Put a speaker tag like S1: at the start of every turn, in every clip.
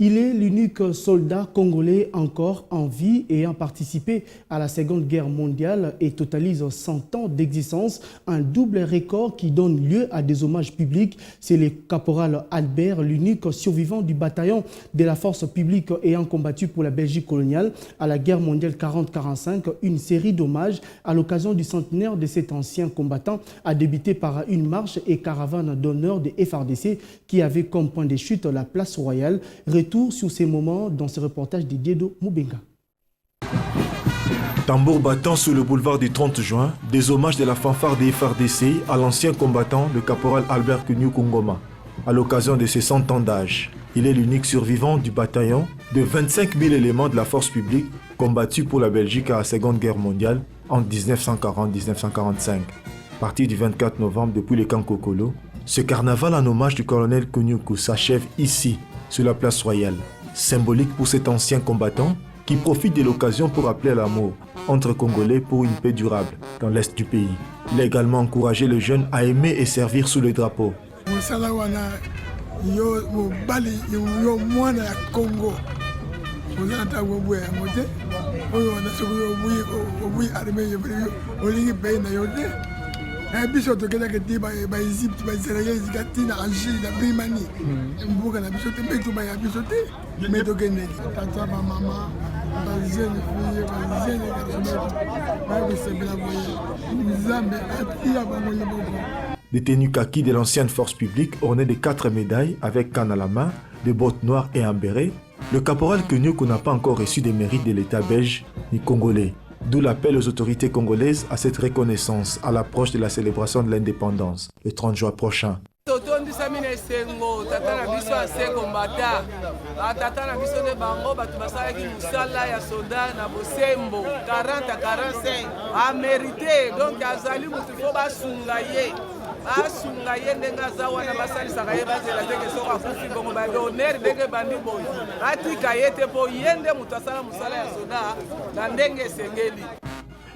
S1: Il est l'unique soldat congolais encore en vie ayant participé à la Seconde Guerre mondiale et totalise 100 ans d'existence, un double record qui donne lieu à des hommages publics. C'est le caporal Albert, l'unique survivant du bataillon de la force publique ayant combattu pour la Belgique coloniale à la guerre mondiale 40-45. Une série d'hommages à l'occasion du centenaire de cet ancien combattant a débuté par une marche et caravane d'honneur des FARDC qui avait comme point de chute la place royale. Retour sur ces moments dans ce reportage de Diedo Moubenga.
S2: Tambour battant sur le boulevard du 30 juin, des hommages de la fanfare des FARDC à l'ancien combattant, le caporal Albert Kungoma, à l'occasion de ses 100 ans d'âge. Il est l'unique survivant du bataillon de 25 000 éléments de la force publique combattus pour la Belgique à la Seconde Guerre mondiale en 1940-1945. Parti du 24 novembre depuis le camp Kokolo, ce carnaval en hommage du colonel Konyuku s'achève ici, sur la place royale, symbolique pour cet ancien combattant qui profite de l'occasion pour appeler à l'amour entre Congolais pour une paix durable dans l'est du pays. Il a également encouragé les jeunes à aimer et servir sous le drapeau. Des tenues kaki de l'ancienne force publique ornées de 4 médailles avec canne à la main, des bottes noires et un béret, le caporal Konyuku n'a pas encore reçu des mérites de l'État belge ni congolais. D'où l'appel aux autorités congolaises à cette reconnaissance à l'approche de la célébration de l'indépendance, le 30 juin prochain.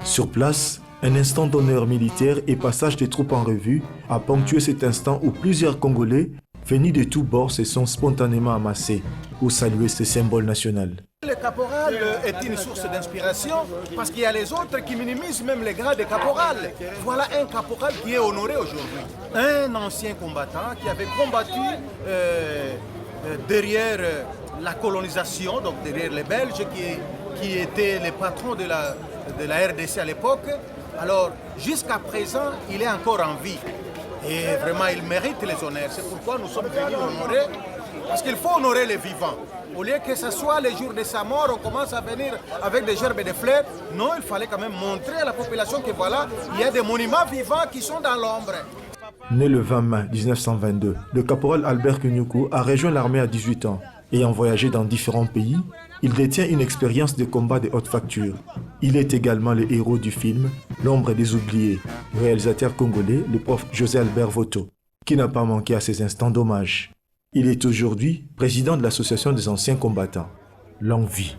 S2: Sur place, un instant d'honneur militaire et passage des troupes en revue a ponctué cet instant où plusieurs Congolais venus de tous bords se sont spontanément amassés pour saluer ce symbole national.
S3: Le caporal est une source d'inspiration parce qu'il y a les autres qui minimisent même les grades de caporal. Voilà un caporal qui est honoré aujourd'hui. Un ancien combattant qui avait combattu derrière la colonisation, donc derrière les Belges qui étaient les patrons de la RDC à l'époque. Alors jusqu'à présent, il est encore en vie. Et vraiment, il mérite les honneurs. C'est pourquoi nous sommes venus l'honorer. Parce qu'il faut honorer les vivants. Au lieu que ce soit les jours de sa mort, on commence à venir avec des gerbes et des fleurs. Non, il fallait quand même montrer à la population que voilà, il y a des monuments vivants qui sont dans l'ombre.
S2: Né le 20 mai 1922, le caporal Albert Konyuku a rejoint l'armée à 18 ans. Ayant voyagé dans différents pays, il détient une expérience de combat de haute facture. Il est également le héros du film L'ombre des oubliés, le réalisateur congolais, le prof José Albert Voto, qui n'a pas manqué à ces instants d'hommage. Il est aujourd'hui président de l'association des anciens combattants. Longue vie.